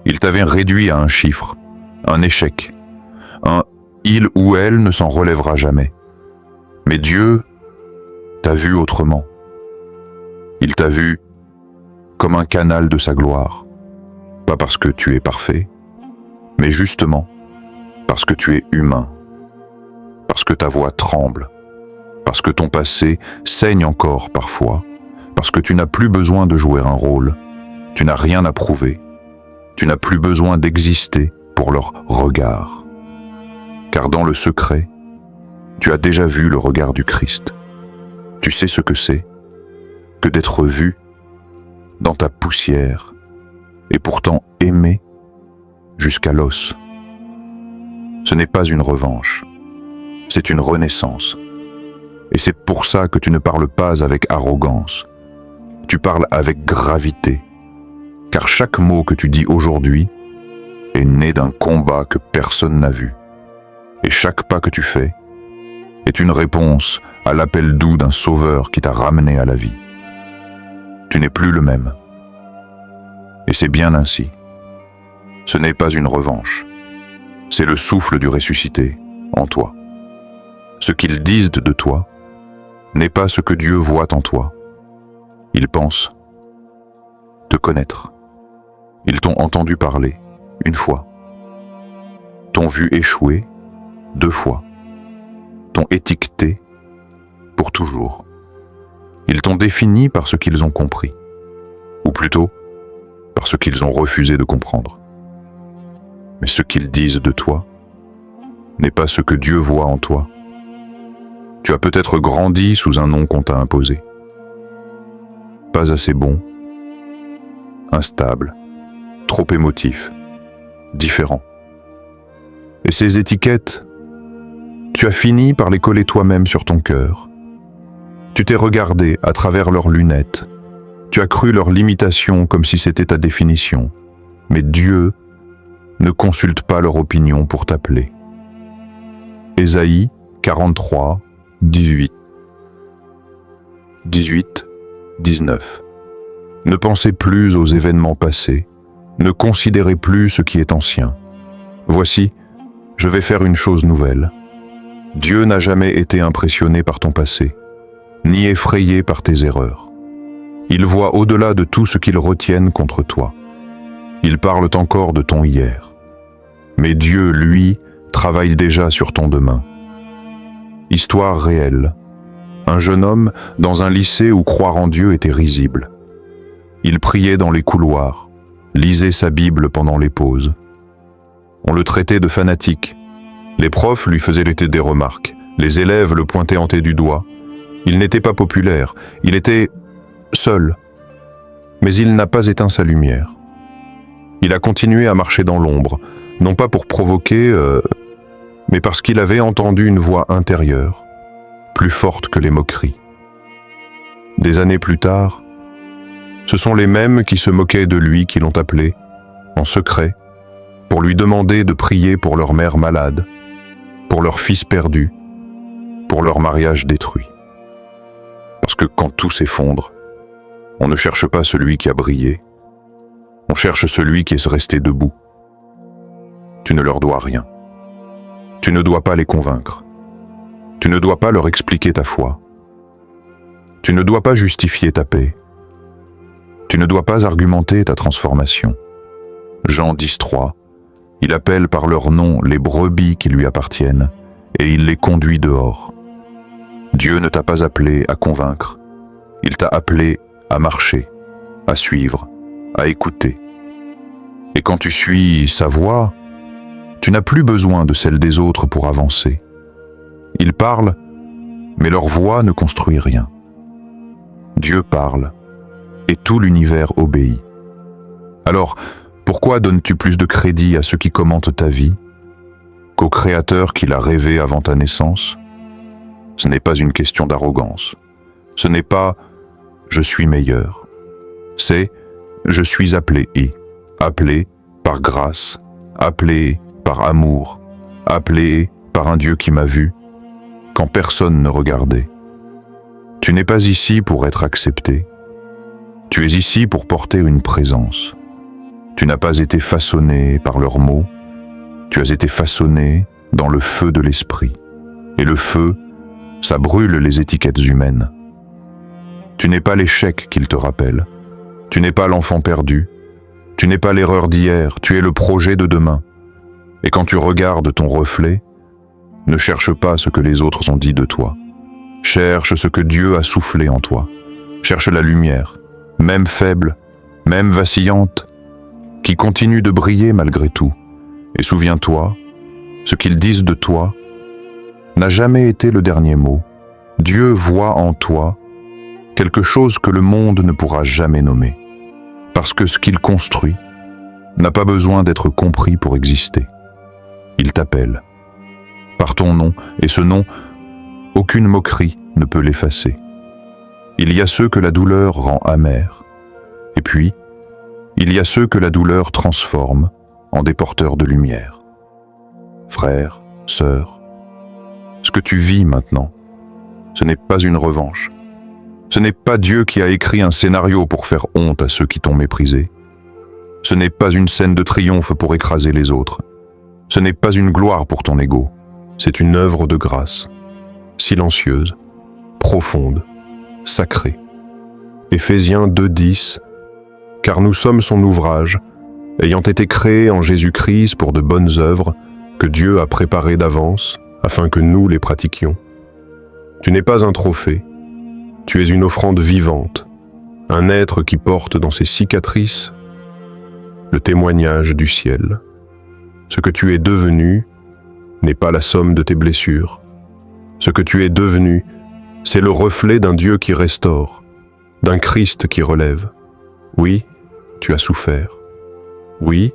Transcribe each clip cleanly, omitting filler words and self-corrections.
Il t'avait réduit à un chiffre, un échec, un « il ou elle ne s'en relèvera jamais ». Mais Dieu t'a vu autrement. Il t'a vu comme un canal de sa gloire, pas parce que tu es parfait, mais justement parce que tu es humain, parce que ta voix tremble, parce que ton passé saigne encore parfois, parce que tu n'as plus besoin de jouer un rôle, tu n'as rien à prouver, tu n'as plus besoin d'exister pour leur regard. Car dans le secret, tu as déjà vu le regard du Christ. Tu sais ce que c'est que d'être vu dans ta poussière et pourtant aimé jusqu'à l'os. Ce n'est pas une revanche, c'est une renaissance. Et c'est pour ça que tu ne parles pas avec arrogance. Tu parles avec gravité, car chaque mot que tu dis aujourd'hui est né d'un combat que personne n'a vu. Et chaque pas que tu fais est une réponse à l'appel doux d'un sauveur qui t'a ramené à la vie. Tu n'es plus le même. Et c'est bien ainsi. Ce n'est pas une revanche. C'est le souffle du ressuscité en toi. Ce qu'ils disent de toi n'est pas ce que Dieu voit en toi. Ils pensent te connaître. Ils t'ont entendu parler une fois, t'ont vu échouer 2 fois, t'ont étiqueté pour toujours. Ils t'ont défini par ce qu'ils ont compris, ou plutôt par ce qu'ils ont refusé de comprendre. Mais ce qu'ils disent de toi n'est pas ce que Dieu voit en toi. Tu as peut-être grandi sous un nom qu'on t'a imposé. Pas assez bon, instable, trop émotif, différent. Et ces étiquettes, tu as fini par les coller toi-même sur ton cœur. Tu t'es regardé à travers leurs lunettes. Tu as cru leurs limitations comme si c'était ta définition. Mais Dieu ne consulte pas leur opinion pour t'appeler. Ésaïe 43, 18. 18, 19. Ne pensez plus aux événements passés, ne considérez plus ce qui est ancien. Voici, je vais faire une chose nouvelle. Dieu n'a jamais été impressionné par ton passé, ni effrayé par tes erreurs. Il voit au-delà de tout ce qu'ils retiennent contre toi. Ils parlent encore de ton hier. Mais Dieu, lui, travaille déjà sur ton demain. Histoire réelle. Un jeune homme dans un lycée où croire en Dieu était risible. Il priait dans les couloirs, lisait sa Bible pendant les pauses. On le traitait de fanatique. Les profs lui faisaient des remarques. Les élèves le pointaient en tête du doigt. Il n'était pas populaire, il était seul. Mais il n'a pas éteint sa lumière. Il a continué à marcher dans l'ombre, non pas pour provoquer, mais parce qu'il avait entendu une voix intérieure, plus forte que les moqueries. Des années plus tard, ce sont les mêmes qui se moquaient de lui qui l'ont appelé, en secret, pour lui demander de prier pour leur mère malade, pour leur fils perdu, pour leur mariage détruit. Parce que quand tout s'effondre, on ne cherche pas celui qui a brillé, on cherche celui qui est resté debout. Tu ne leur dois rien. Tu ne dois pas les convaincre. Tu ne dois pas leur expliquer ta foi. Tu ne dois pas justifier ta paix. Tu ne dois pas argumenter ta transformation. Jean 10,3, il appelle par leur nom les brebis qui lui appartiennent et il les conduit dehors. Dieu ne t'a pas appelé à convaincre, il t'a appelé à marcher, à suivre, à écouter. Et quand tu suis sa voix, tu n'as plus besoin de celle des autres pour avancer. Ils parlent, mais leur voix ne construit rien. Dieu parle, et tout l'univers obéit. Alors, pourquoi donnes-tu plus de crédit à ceux qui commentent ta vie qu'au Créateur qui l'a rêvé avant ta naissance? Ce n'est pas une question d'arrogance. Ce n'est pas « je suis meilleur ». C'est « je suis appelé et ». Appelé par grâce, appelé par amour, appelé par un Dieu qui m'a vu, quand personne ne regardait. Tu n'es pas ici pour être accepté. Tu es ici pour porter une présence. Tu n'as pas été façonné par leurs mots, tu as été façonné dans le feu de l'esprit. Et le feu, ça brûle les étiquettes humaines. Tu n'es pas l'échec qu'il te rappelle, tu n'es pas l'enfant perdu, tu n'es pas l'erreur d'hier, tu es le projet de demain. Et quand tu regardes ton reflet, ne cherche pas ce que les autres ont dit de toi. Cherche ce que Dieu a soufflé en toi. Cherche la lumière, même faible, même vacillante, qui continue de briller malgré tout. Et souviens-toi, ce qu'ils disent de toi n'a jamais été le dernier mot. Dieu voit en toi quelque chose que le monde ne pourra jamais nommer. Parce que ce qu'il construit n'a pas besoin d'être compris pour exister. Il t'appelle par ton nom, et ce nom, aucune moquerie ne peut l'effacer. Il y a ceux que la douleur rend amers, et puis, il y a ceux que la douleur transforme en des porteurs de lumière. Frères, sœurs, ce que tu vis maintenant, ce n'est pas une revanche. Ce n'est pas Dieu qui a écrit un scénario pour faire honte à ceux qui t'ont méprisé. Ce n'est pas une scène de triomphe pour écraser les autres. Ce n'est pas une gloire pour ton ego. C'est une œuvre de grâce, silencieuse, profonde, sacrée. Éphésiens 2:10, car nous sommes son ouvrage, ayant été créés en Jésus-Christ pour de bonnes œuvres que Dieu a préparées d'avance afin que nous les pratiquions. Tu n'es pas un trophée, tu es une offrande vivante, un être qui porte dans ses cicatrices le témoignage du ciel. Ce que tu es devenu n'est pas la somme de tes blessures. Ce que tu es devenu, c'est le reflet d'un Dieu qui restaure, d'un Christ qui relève. Oui, tu as souffert. Oui,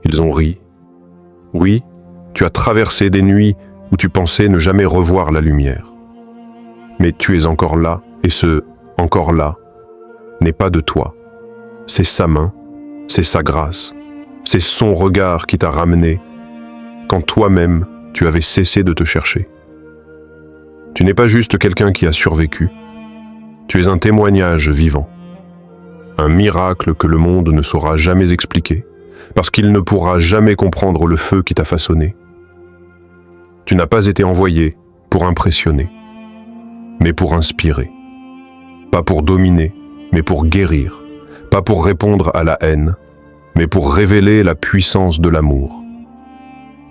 ils ont ri. Oui, tu as traversé des nuits où tu pensais ne jamais revoir la lumière. Mais tu es encore là, et ce « encore là » n'est pas de toi. C'est sa main, c'est sa grâce, c'est son regard qui t'a ramené quand toi-même tu avais cessé de te chercher. Tu n'es pas juste quelqu'un qui a survécu, tu es un témoignage vivant, un miracle que le monde ne saura jamais expliquer, parce qu'il ne pourra jamais comprendre le feu qui t'a façonné. Tu n'as pas été envoyé pour impressionner, mais pour inspirer. Pas pour dominer, mais pour guérir. Pas pour répondre à la haine, mais pour révéler la puissance de l'amour.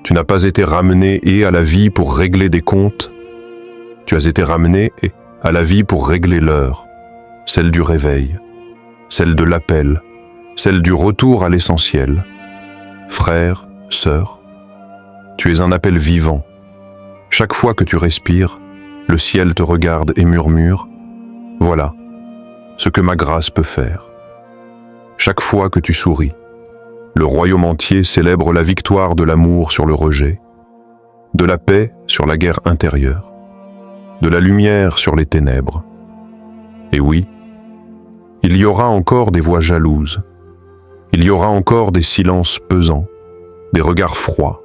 Tu n'as pas été ramené à la vie pour régler des comptes. Tu as été ramené à la vie pour régler l'heure, celle du réveil, celle de l'appel, celle du retour à l'essentiel. Frère, sœur, tu es un appel vivant. Chaque fois que tu respires, le ciel te regarde et murmure « Voilà ce que ma grâce peut faire ». Chaque fois que tu souris, le royaume entier célèbre la victoire de l'amour sur le rejet, de la paix sur la guerre intérieure, de la lumière sur les ténèbres. Et oui, il y aura encore des voix jalouses, il y aura encore des silences pesants, des regards froids,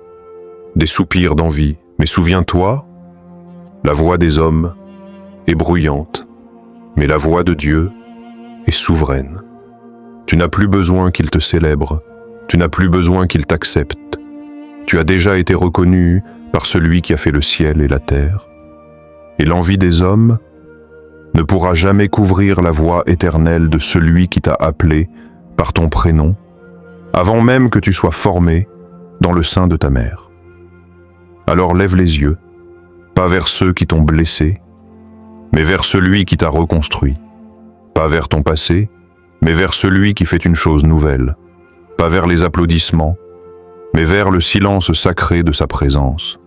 des soupirs d'envie. Mais souviens-toi, la voix des hommes est bruyante, mais la voix de Dieu est souveraine. Tu n'as plus besoin qu'il te célèbre, tu n'as plus besoin qu'il t'accepte. Tu as déjà été reconnu par celui qui a fait le ciel et la terre. Et l'envie des hommes ne pourra jamais couvrir la voix éternelle de celui qui t'a appelé par ton prénom, avant même que tu sois formé dans le sein de ta mère. Alors lève les yeux, pas vers ceux qui t'ont blessé, mais vers celui qui t'a reconstruit. Pas vers ton passé, mais vers celui qui fait une chose nouvelle. Pas vers les applaudissements, mais vers le silence sacré de sa présence.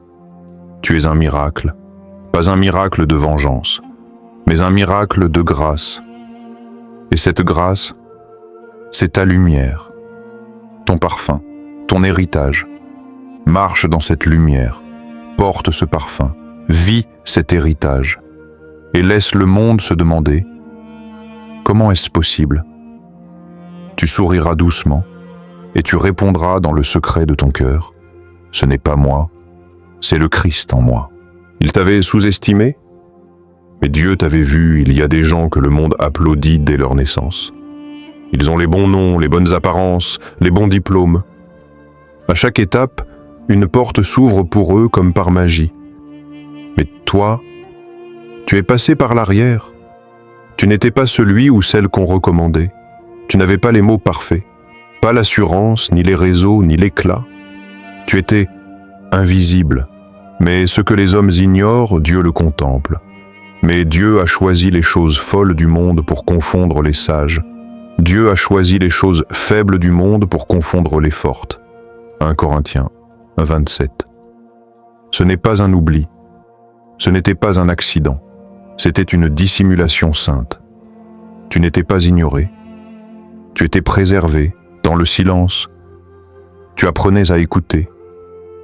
Tu es un miracle, pas un miracle de vengeance, mais un miracle de grâce. Et cette grâce, c'est ta lumière, ton parfum, ton héritage. Marche dans cette lumière, porte ce parfum, vis cet héritage, et laisse le monde se demander « Comment est-ce possible ?» Tu souriras doucement, et tu répondras dans le secret de ton cœur « Ce n'est pas moi, c'est le Christ en moi. » Il t'avait sous-estimé, mais Dieu t'avait vu, il y a des gens que le monde applaudit dès leur naissance. Ils ont les bons noms, les bonnes apparences, les bons diplômes. À chaque étape, une porte s'ouvre pour eux comme par magie. Mais toi, tu es passé par l'arrière. Tu n'étais pas celui ou celle qu'on recommandait. Tu n'avais pas les mots parfaits, pas l'assurance, ni les réseaux, ni l'éclat. Tu étais invisible. Mais ce que les hommes ignorent, Dieu le contemple. Mais Dieu a choisi les choses folles du monde pour confondre les sages. Dieu a choisi les choses faibles du monde pour confondre les fortes. 1 Corinthiens 27. Ce n'est pas un oubli. Ce n'était pas un accident. C'était une dissimulation sainte. Tu n'étais pas ignoré. Tu étais préservé dans le silence. Tu apprenais à écouter.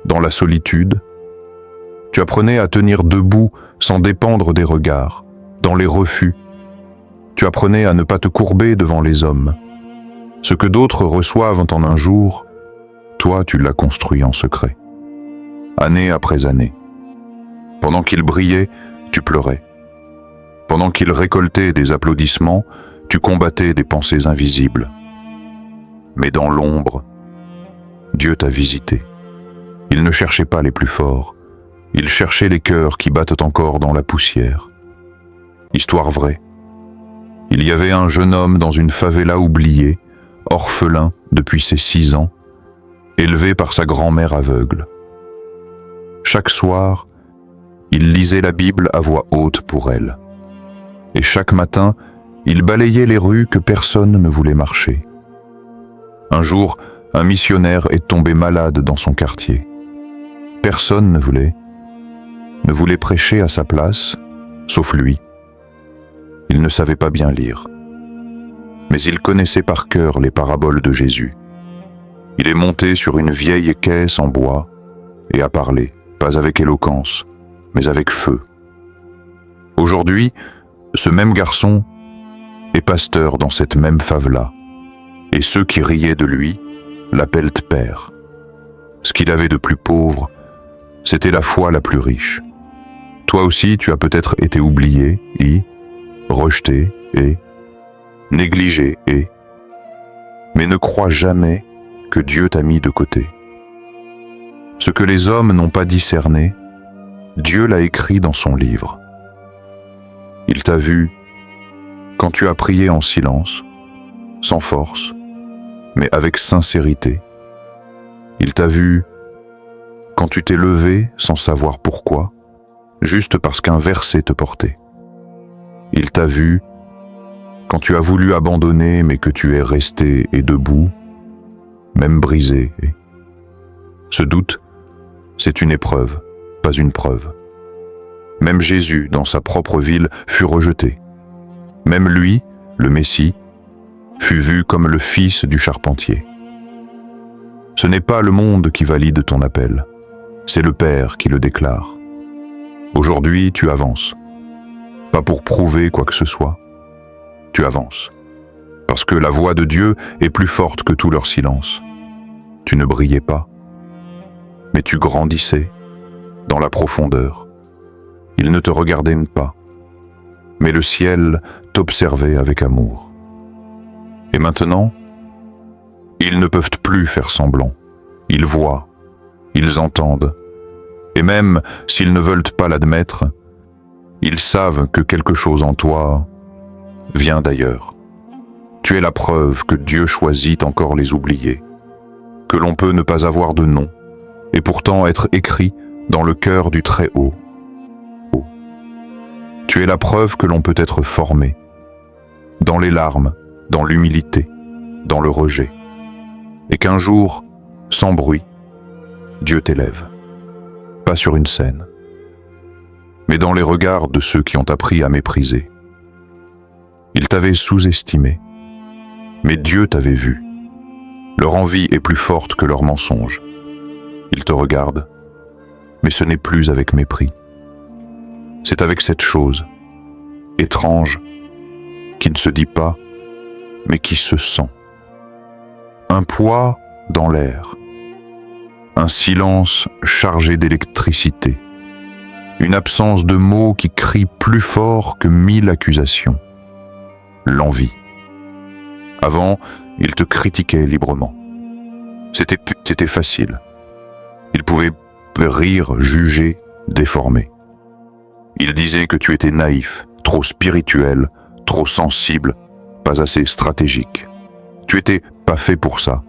Dans la solitude. Tu apprenais à tenir debout sans dépendre des regards, dans les refus. Tu apprenais à ne pas te courber devant les hommes. Ce que d'autres reçoivent en un jour, toi tu l'as construit en secret. Année après année. Pendant qu'ils brillaient, tu pleurais. Pendant qu'ils récoltaient des applaudissements, tu combattais des pensées invisibles. Mais dans l'ombre, Dieu t'a visité. Il ne cherchait pas les plus forts. Il cherchait les cœurs qui battent encore dans la poussière. Histoire vraie. Il y avait un jeune homme dans une favela oubliée, orphelin depuis ses 6 ans, élevé par sa grand-mère aveugle. Chaque soir, il lisait la Bible à voix haute pour elle. Et chaque matin, il balayait les rues que personne ne voulait marcher. Un jour, un missionnaire est tombé malade dans son quartier. Personne ne voulait prêcher à sa place, sauf lui. Il ne savait pas bien lire. Mais il connaissait par cœur les paraboles de Jésus. Il est monté sur une vieille caisse en bois et a parlé, pas avec éloquence, mais avec feu. Aujourd'hui, ce même garçon est pasteur dans cette même favela, et ceux qui riaient de lui l'appellent père. Ce qu'il avait de plus pauvre, c'était la foi la plus riche. Toi aussi, tu as peut-être été oublié et rejeté et négligé et... Mais ne crois jamais que Dieu t'a mis de côté. Ce que les hommes n'ont pas discerné, Dieu l'a écrit dans son livre. Il t'a vu quand tu as prié en silence, sans force, mais avec sincérité. Il t'a vu quand tu t'es levé sans savoir pourquoi, juste parce qu'un verset te portait. Il t'a vu quand tu as voulu abandonner mais que tu es resté et debout, même brisé. Ce doute, c'est une épreuve, pas une preuve. Même Jésus, dans sa propre ville, fut rejeté. Même lui, le Messie, fut vu comme le fils du charpentier. Ce n'est pas le monde qui valide ton appel, c'est le Père qui le déclare. Aujourd'hui, tu avances. Pas pour prouver quoi que ce soit. Tu avances. Parce que la voix de Dieu est plus forte que tout leur silence. Tu ne brillais pas, mais tu grandissais dans la profondeur. Ils ne te regardaient pas, mais le ciel t'observait avec amour. Et maintenant, ils ne peuvent plus faire semblant. Ils voient, ils entendent, et même s'ils ne veulent pas l'admettre, ils savent que quelque chose en toi vient d'ailleurs. Tu es la preuve que Dieu choisit encore les oubliés, que l'on peut ne pas avoir de nom, et pourtant être écrit dans le cœur du Très-Haut. Tu es la preuve que l'on peut être formé, dans les larmes, dans l'humilité, dans le rejet, et qu'un jour, sans bruit, Dieu t'élève, pas sur une scène, mais dans les regards de ceux qui ont appris à mépriser. Ils t'avaient sous-estimé, mais Dieu t'avait vu. Leur envie est plus forte que leur mensonge. Ils te regardent, mais ce n'est plus avec mépris. C'est avec cette chose, étrange, qui ne se dit pas, mais qui se sent. Un poids dans l'air, un silence chargé d'électricité, une absence de mots qui crie plus fort que 1000 accusations. L'envie. Avant, il te critiquait librement. C'était facile. Il pouvait rire, juger, déformer. Il disait que tu étais naïf, trop spirituel, trop sensible, pas assez stratégique. Tu étais pas fait pour ça,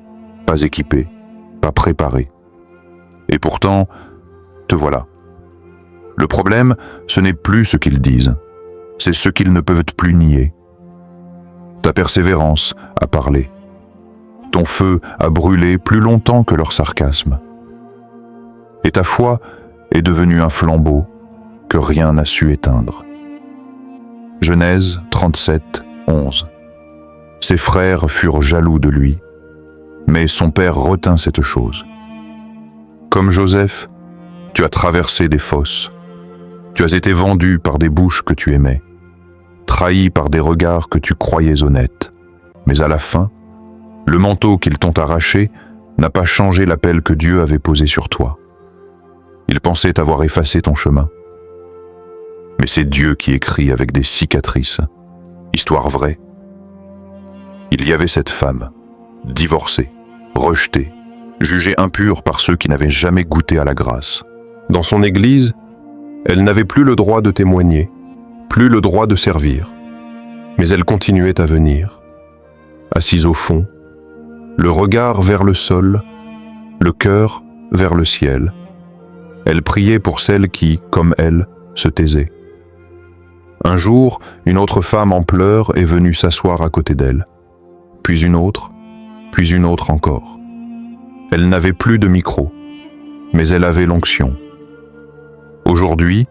pas équipé, pas préparé. Et pourtant, te voilà. Le problème, ce n'est plus ce qu'ils disent, c'est ce qu'ils ne peuvent plus nier. Ta persévérance a parlé. Ton feu a brûlé plus longtemps que leur sarcasme. Et ta foi est devenue un flambeau que rien n'a su éteindre. Genèse 37, 11. Ses frères furent jaloux de lui, mais son père retint cette chose. Comme Joseph, tu as traversé des fosses. Tu as été vendu par des bouches que tu aimais, trahi par des regards que tu croyais honnêtes. Mais à la fin, le manteau qu'ils t'ont arraché n'a pas changé l'appel que Dieu avait posé sur toi. Ils pensaient avoir effacé ton chemin. Mais c'est Dieu qui écrit avec des cicatrices. Histoire vraie. Il y avait cette femme, divorcée, rejetée, jugée impure par ceux qui n'avaient jamais goûté à la grâce. Dans son église, elle n'avait plus le droit de témoigner, plus le droit de servir. Mais elle continuait à venir, assise au fond, le regard vers le sol, le cœur vers le ciel. Elle priait pour celles qui, comme elle, se taisaient. Un jour, une autre femme en pleurs est venue s'asseoir à côté d'elle. Puis une autre encore. Elle n'avait plus de micro, mais elle avait l'onction. Aujourd'hui,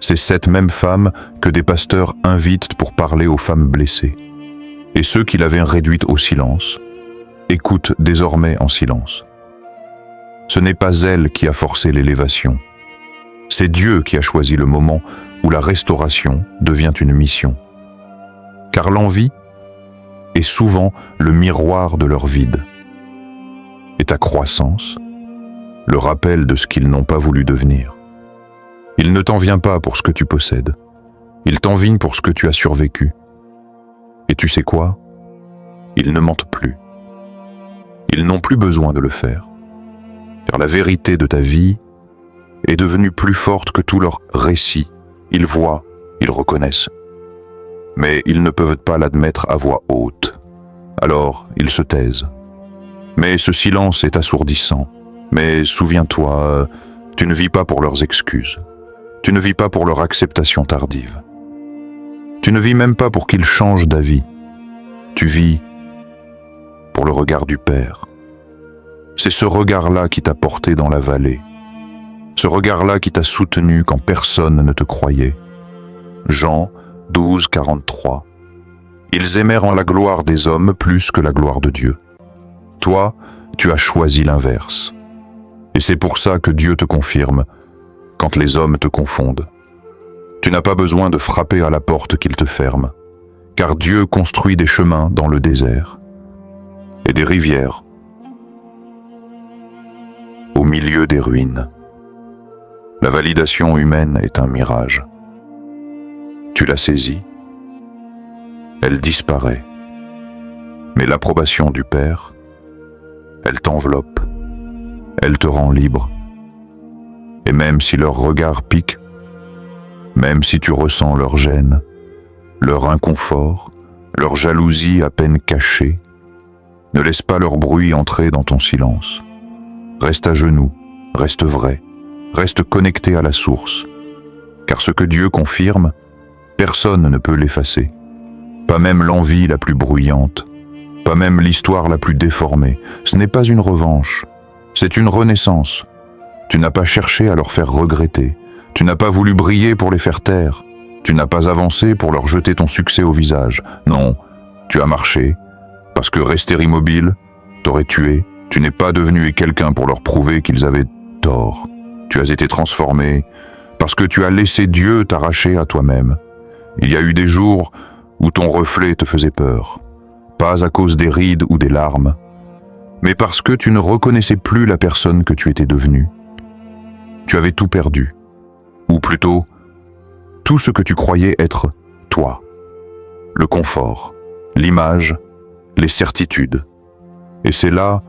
c'est cette même femme que des pasteurs invitent pour parler aux femmes blessées. Et ceux qui l'avaient réduite au silence écoutent désormais en silence. Ce n'est pas elle qui a forcé l'élévation. C'est Dieu qui a choisi le moment où la restauration devient une mission. Car l'envie est souvent le miroir de leur vide. Et ta croissance, le rappel de ce qu'ils n'ont pas voulu devenir. Il ne t'en vient pas pour ce que tu possèdes. Il t'envigne pour ce que tu as survécu. Et tu sais quoi? Ils ne mentent plus. Ils n'ont plus besoin de le faire. Car la vérité de ta vie est devenue plus forte que tous leurs récits. Ils voient, ils reconnaissent. Mais ils ne peuvent pas l'admettre à voix haute. Alors, ils se taisent. Mais ce silence est assourdissant. Mais souviens-toi, tu ne vis pas pour leurs excuses. Tu ne vis pas pour leur acceptation tardive. Tu ne vis même pas pour qu'ils changent d'avis. Tu vis pour le regard du Père. C'est ce regard-là qui t'a porté dans la vallée. Ce regard-là qui t'a soutenu quand personne ne te croyait. Jean 12, 43. Ils aimèrent en la gloire des hommes plus que la gloire de Dieu. Toi, tu as choisi l'inverse. Et c'est pour ça que Dieu te confirme quand les hommes te confondent. Tu n'as pas besoin de frapper à la porte qu'il te ferme, car Dieu construit des chemins dans le désert et des rivières au milieu des ruines. La validation humaine est un mirage. Tu la saisis, elle disparaît. Mais l'approbation du Père, elle t'enveloppe, elle te rend libre. Et même si leur regard pique, même si tu ressens leur gêne, leur inconfort, leur jalousie à peine cachée, ne laisse pas leur bruit entrer dans ton silence. Reste à genoux, reste vrai, reste connecté à la source. Car ce que Dieu confirme, personne ne peut l'effacer. Pas même l'envie la plus bruyante, pas même l'histoire la plus déformée. Ce n'est pas une revanche, c'est une renaissance. Tu n'as pas cherché à leur faire regretter. Tu n'as pas voulu briller pour les faire taire. Tu n'as pas avancé pour leur jeter ton succès au visage. Non, tu as marché, parce que rester immobile t'aurait tué. Tu n'es pas devenu quelqu'un pour leur prouver qu'ils avaient tort. Tu as été transformé, parce que tu as laissé Dieu t'arracher à toi-même. Il y a eu des jours où ton reflet te faisait peur. Pas à cause des rides ou des larmes, mais parce que tu ne reconnaissais plus la personne que tu étais devenue. Tu avais tout perdu. Ou plutôt, tout ce que tu croyais être toi. Le confort, l'image, les certitudes. Et c'est là,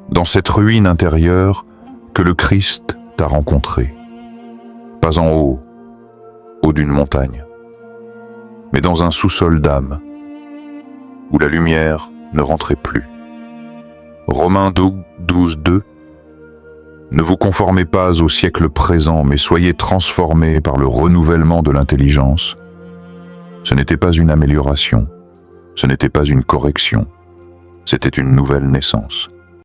dans cette ruine intérieure, que le Christ t'a rencontré. Pas en haut, haut d'une montagne, mais dans un sous-sol d'âme, où la lumière ne rentrait plus. Romains 12:2. Ne vous conformez pas au siècle présent, mais soyez transformés par le renouvellement de l'intelligence. Ce n'était pas une amélioration, ce n'était pas une correction, c'était une nouvelle naissance.